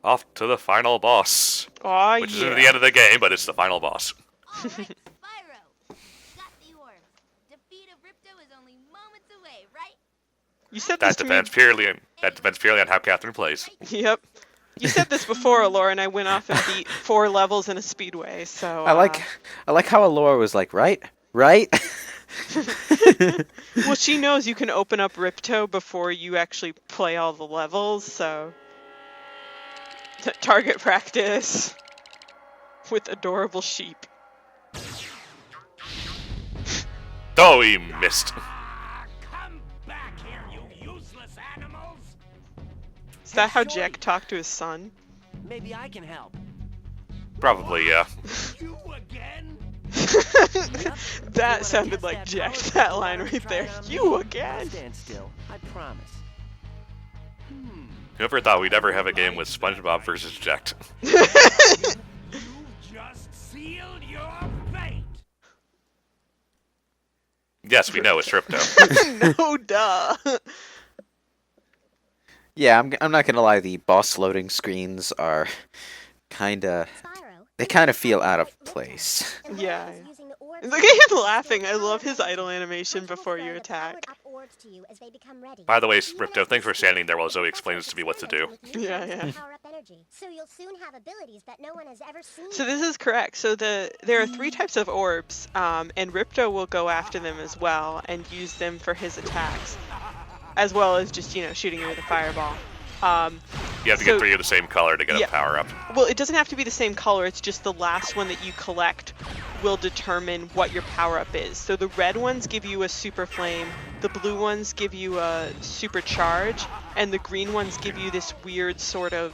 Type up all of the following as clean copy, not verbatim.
off to the final boss. Oh, Which yeah. isn't the end of the game, but it's the final boss. All right, Spyro. Got the orb. Defeat of Ripto is only moments away, right? You said this That to me. depends purely on how Catherine plays. Yep. You said this before, Laura, and I went off and beat 4 levels in a speedway, so... I like how Allura was like, right? Right? Well, she knows you can open up Ripto before you actually play all the levels, so... Target practice. With adorable sheep. Oh, he missed. Come back here, you useless animals! Is that how Jack talked to his son? Maybe I can help. Probably, yeah. You again? That sounded like Jack, that line right there. You again? Stand still, I promise. Whoever thought we'd ever have a game with SpongeBob versus Jack? You just sealed your fate! Yes, we know it's Ripto. No, duh. Yeah, I'm not gonna lie. The boss loading screens are kinda. They kind of feel out of place. Yeah. Look at him laughing. I love his idle animation before you attack. By the way, Ripto, thanks for standing there while Zoe explains to me what to do. Yeah. So you'll soon have abilities that no one has ever seen. So this is correct. So there are 3 types of orbs, and Ripto will go after them as well and use them for his attacks, as well as just, shooting you with a fireball. You have to get 3 of the same color to get a power up. Well, it doesn't have to be the same color. It's just the last one that you collect will determine what your power up is. So the red ones give you a super flame, the blue ones give you a super charge, and the green ones give you this weird sort of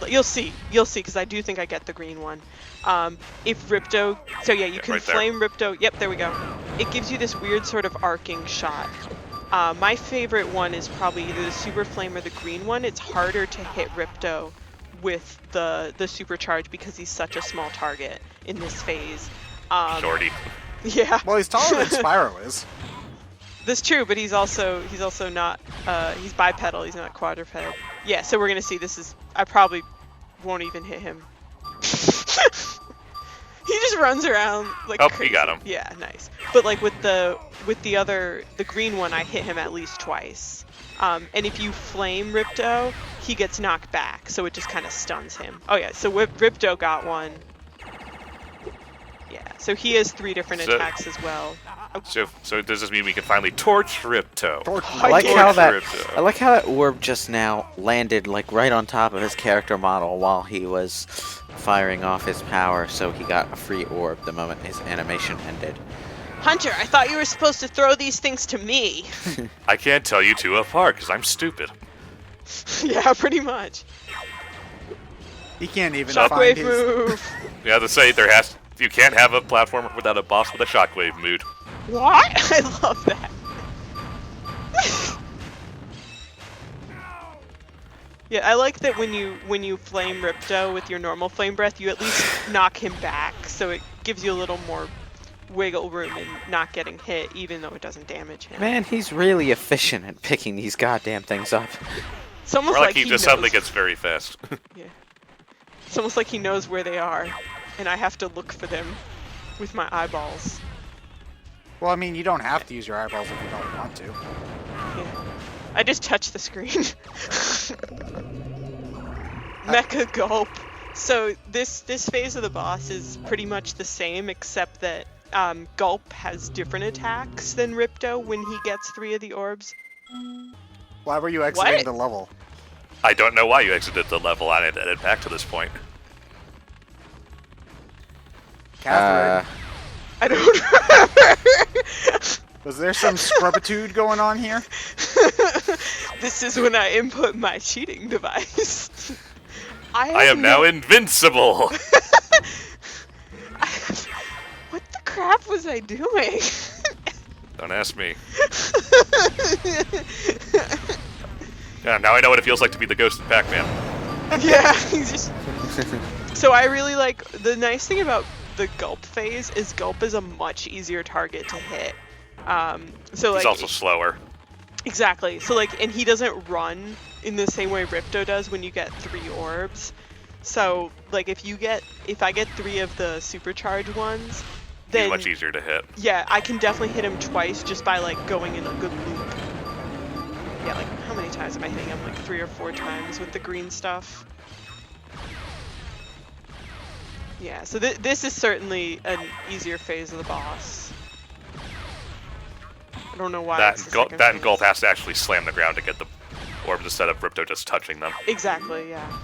you'll see because I do think I get the green one. If Ripto, so yeah, you can right flame Ripto. Yep, there we go. It gives you this weird sort of arcing shot. My favorite one is probably either the super flame or the green one. It's harder to hit Ripto with the supercharge because he's such a small target in this phase. Shorty. Yeah. Well, he's taller than Spyro is. That's true, but he's also not he's bipedal. He's not quadruped. Yeah. So we're gonna see. I probably won't even hit him. He just runs around like crazy. He got him. Yeah, nice. But like with the green one, I hit him at least twice. And if you flame Ripto, he gets knocked back, so it just kind of stuns him. Oh yeah, so Ripto got one. Yeah, so he has 3 different attacks as well. So does this mean we can finally torch Ripto? I like how that orb just now landed like right on top of his character model while he was firing off his power, so he got a free orb the moment his animation ended. Hunter, I thought you were supposed to throw these things to me. I can't tell you 2 apart because I'm stupid. Yeah, pretty much. He can't even Shockwave find his... move. Yeah, to say you can't have a platformer without a boss with a shockwave mood. What? I love that. Yeah, I like that when you flame Ripto with your normal flame breath, you at least knock him back, so it gives you a little more wiggle room in not getting hit, even though it doesn't damage him. Man, he's really efficient at picking these goddamn things up. It's almost Or like he just suddenly gets very fast. Yeah. It's almost like he knows where they are, and I have to look for them with my eyeballs. Well, I mean, you don't have to use your eyeballs if you don't want to. Yeah. I just touched the screen. Mecha Gulp. So this phase of the boss is pretty much the same, except that Gulp has different attacks than Ripto when he gets 3 of the orbs. Why were you exiting the level? I don't know why you exited the level. I didn't edit back to this point. Catherine, I don't remember. was there some scrubitude going on here? This is when I input my cheating device. I am now invincible! What the crap was I doing? Don't ask me. Yeah, now I know what it feels like to be the ghost of Pac-Man. Yeah, he's just... So I really like... The nice thing about the Gulp phase is Gulp is a much easier target to hit. So like... He's also slower. Exactly. So like, and he doesn't run in the same way Ripto does when you get 3 orbs. So, like, if I get 3 of the supercharged ones, then He's much easier to hit. yeah, I can definitely hit him twice just by like going in a good loop. Yeah, like how many times am I hitting him? Like 3 or 4 times with the green stuff. Yeah, so this is certainly an easier phase of the boss. I don't know why. That and Gulp has to actually slam the ground to get the orbs instead of Ripto just touching them. Exactly, yeah.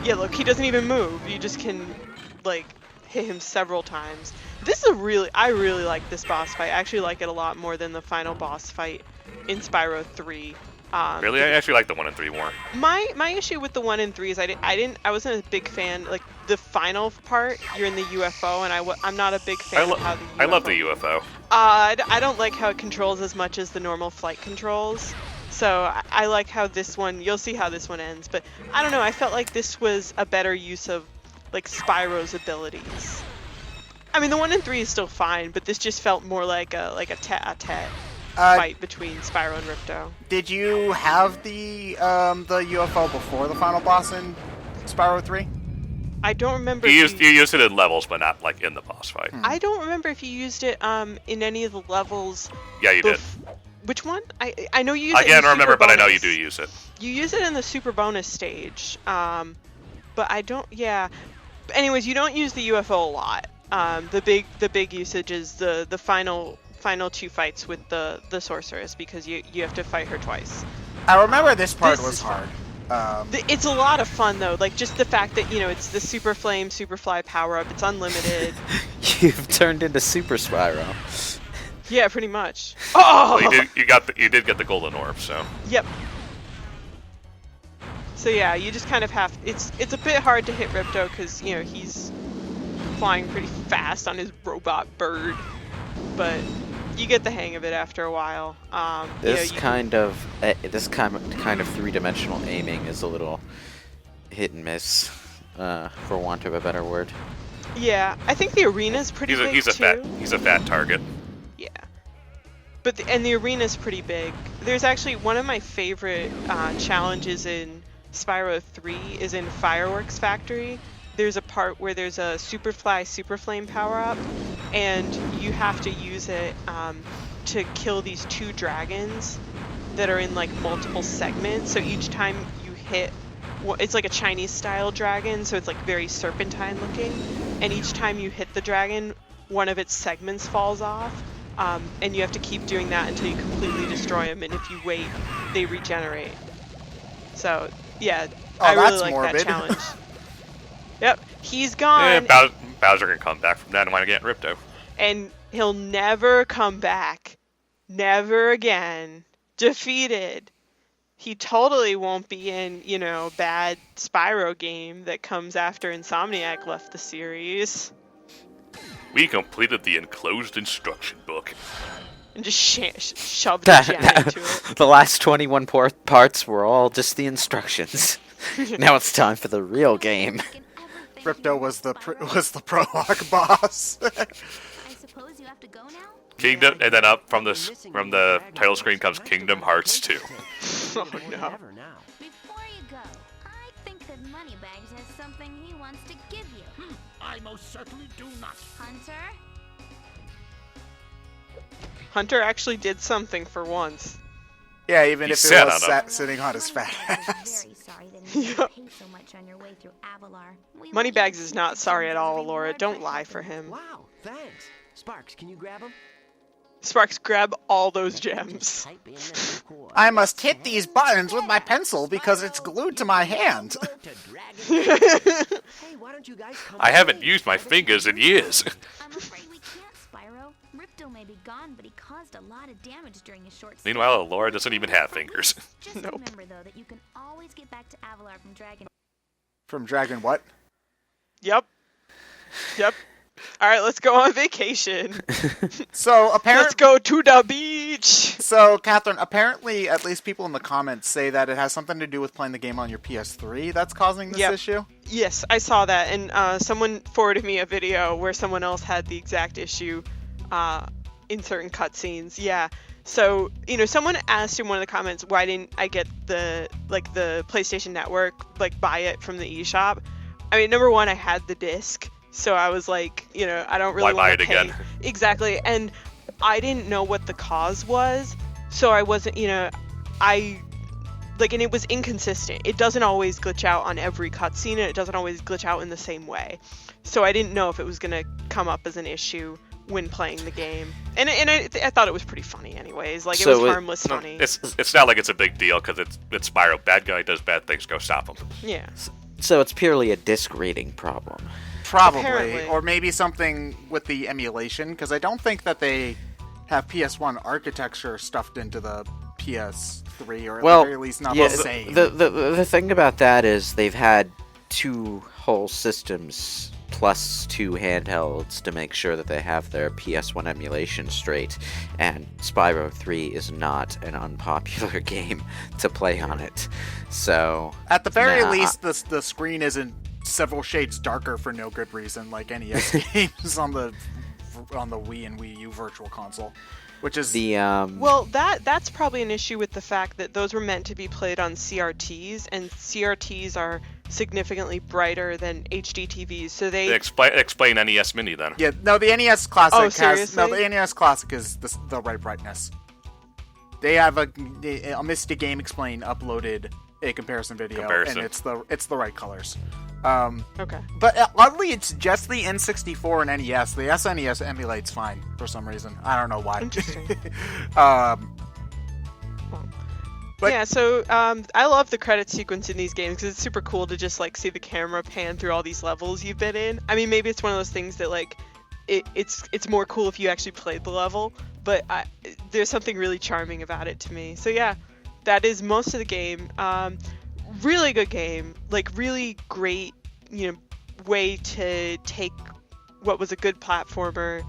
Yeah, look, he doesn't even move. You just can, like, hit him several times. This is I really like this boss fight. I actually like it a lot more than the final boss fight in Spyro 3. Really, I actually like the 1 and 3 more. My issue with the 1 and 3 is I wasn't a big fan. Like the final part, you're in the UFO, and I'm not a big fan of how the UFO. I love the UFO. I don't like how it controls as much as the normal flight controls. So I like how this one. You'll see how this one ends, but I don't know. I felt like this was a better use of like Spyro's abilities. I mean, the 1 and 3 is still fine, but this just felt more like a tete-a-tete fight between Spyro and Ripto. Did you have the UFO before the final boss in Spyro 3? I don't remember. You used it in levels, but not like in the boss fight. I don't remember if you used it in any of the levels. Yeah, you did. Which one? I know you use it. I can't remember, but I know you bonus. do use it. You use it in the super bonus stage, but I don't. Yeah. But anyways, you don't use the UFO a lot. The big usage is the final 2 fights with the sorceress, because you have to fight her twice. I remember this part was hard. It's a lot of fun though, like just the fact that it's the Super Flame, Super Fly power up. It's unlimited. You've turned into Super Spyro. Yeah, pretty much. Oh! Well, you did get the golden orb, so. Yep. So yeah, you just kind of have. It's a bit hard to hit Ripto because he's flying pretty fast on his robot bird, but you get the hang of it after a while. This kind of 3-dimensional aiming is a little hit and miss, for want of a better word. Yeah, I think the arena's pretty big he's a fat target. Yeah, but the arena's pretty big. There's actually one of my favorite challenges in Spyro 3 is in Fireworks Factory. There's a part where there's a Super Fly, Super Flame power-up, and you have to use it to kill these 2 dragons that are in like multiple segments. So each time you hit, it's like a Chinese-style dragon, so it's like very serpentine-looking. And each time you hit the dragon, one of its segments falls off, and you have to keep doing that until you completely destroy them. And if you wait, they regenerate. So yeah, I really like that challenge. Yep, he's gone. Yeah, Bowser can come back from that and want to get Ripto. And he'll never come back. Never again. Defeated. He totally won't be in, bad Spyro game that comes after Insomniac left the series. We completed the enclosed instruction book. And just shoved the gem into it. The last 21 parts were all just the instructions. Now it's time for the real game. Ripto was the prologue boss. I suppose you have to go now? Kingdom, and then up from the title screen comes Kingdom Hearts 2. Oh no. Before you go, I think that Moneybags has something he wants to give you. I most certainly do not. Hunter? Hunter actually did something for once. Yeah, even He if it sat was on him. sitting on his fat ass. Very sorry that you Yep. paid so much on your way through Avalar. We Moneybags wish is you not could sorry use at all, every Laura. word, Don't but lie for him. Wow, thanks. Sparks, can you grab him? Sparks, grab all those gems. Type in the core. I must hit these buttons with my pencil because it's glued to my hand. To Dragon. Hey, why don't you guys come I haven't away? used my fingers in years. I'm afraid we can't, Spyro. Ripto may be gone, but he caused a lot of damage during his short stay. Meanwhile, Laura doesn't even have fingers. Just Nope. remember, though, that you can always get back to Avalar from Dragon. From Dragon what? Yep. All right, let's go on vacation. So Let's apparently, go to the beach. so Catherine, apparently, at least people in the comments say that it has something to do with playing the game on your PS3 that's causing this Yep. issue. Yes, I saw that, and someone forwarded me a video where someone else had the exact issue in certain cutscenes. Yeah. So, someone asked in one of the comments, why didn't I get the PlayStation Network, buy it from the eShop? I mean, number one, I had the disc, so I was like, I don't really Why buy want it to pay. again? Exactly, and I didn't know what the cause was, so I wasn't, and it was inconsistent. It doesn't always glitch out on every cutscene, and it doesn't always glitch out in the same way. So I didn't know if it was going to come up as an issue when playing the game. And I thought it was pretty funny anyways. It So was harmless funny. It's not like it's a big deal because it's Spyro. Bad guy does bad things. Go stop him. Yeah. So it's purely a disc reading problem. Probably, Apparently. or maybe something with the emulation, because I don't think that they have PS1 architecture stuffed into the PS3, or at the very least not the same. The thing about that is they've had 2 whole systems plus 2 handhelds to make sure that they have their PS1 emulation straight, and Spyro 3 is not an unpopular game to play on it. So At the very least, the screen isn't several shades darker for no good reason, like NES games on the Wii and Wii U Virtual Console, which is Well, that's probably an issue with the fact that those were meant to be played on CRTs, and CRTs are significantly brighter than HD TVs. So they explain NES Mini then. Yeah, no, the NES Classic Oh, seriously? the NES Classic is the right brightness. They have a Misty Game Explain uploaded a comparison video, and it's the right colors. Okay. But oddly, it's just the N64 and NES. The SNES emulates fine for some reason. I don't know why. Interesting. But- yeah, so I love the credit sequence in these games because it's super cool to just see the camera pan through all these levels you've been in. I mean, maybe it's one of those things that it's more cool if you actually played the level, but there's something really charming about it to me. So yeah, that is most of the game. Really good game, really great, way to take what was a good platformer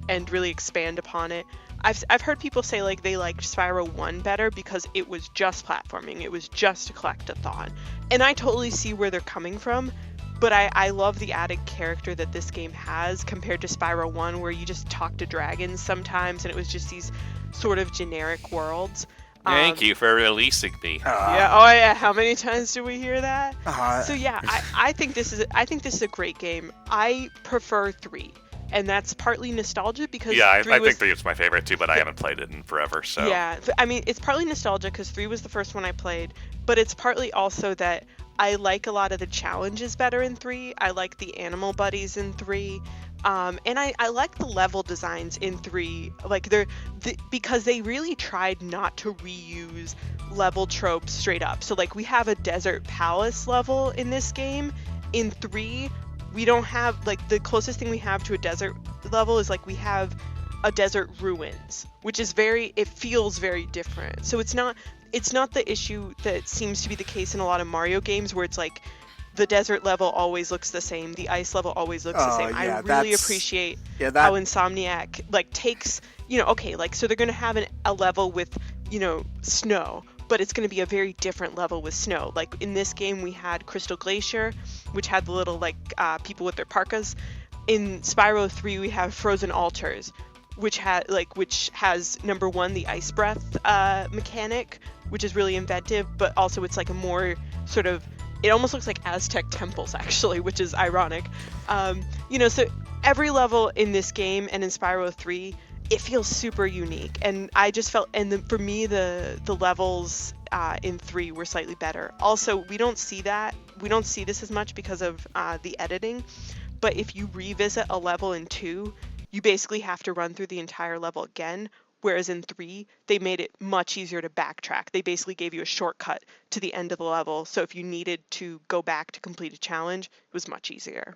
and really expand upon it. I've heard people say they liked Spyro 1 better because it was just platforming, it was just a collectathon, and I totally see where they're coming from, but I love the added character that this game has compared to Spyro 1, where you just talk to dragons sometimes and it was just these sort of generic worlds. Thank you for releasing me. Yeah. How many times do we hear that? So yeah, I think this is a great game. I prefer 3, and that's partly nostalgia because I think 3 is my favorite too, but I haven't played it in forever. So yeah, I mean it's partly nostalgia because 3 was the first one I played, but it's partly also that I like a lot of the challenges better in 3. I like the animal buddies in 3. And I like the level designs in 3, because they really tried not to reuse level tropes straight up. So we have a desert palace level in this game. In 3, we don't have the closest thing we have to a desert level is we have a desert ruins, which is it feels very different. So it's not the issue that seems to be the case in a lot of Mario games where it's the desert level always looks the same, the ice level always looks the same. Yeah, I really appreciate how Insomniac takes, so they're going to have a level with, snow, but it's going to be a very different level with snow. In this game we had Crystal Glacier, which had the little people with their parkas. In Spyro 3 we have Frozen Altars, which has number 1 the ice breath mechanic, which is really inventive, but also it's a more sort of, it almost looks like Aztec temples, actually, which is ironic. So every level in this game and in Spyro 3, it feels super unique. And I just felt, for me, the levels in 3 were slightly better. Also, we don't see this as much because of the editing. But if you revisit a level in 2, you basically have to run through the entire level again. Whereas in 3, they made it much easier to backtrack. They basically gave you a shortcut to the end of the level. So if you needed to go back to complete a challenge, it was much easier.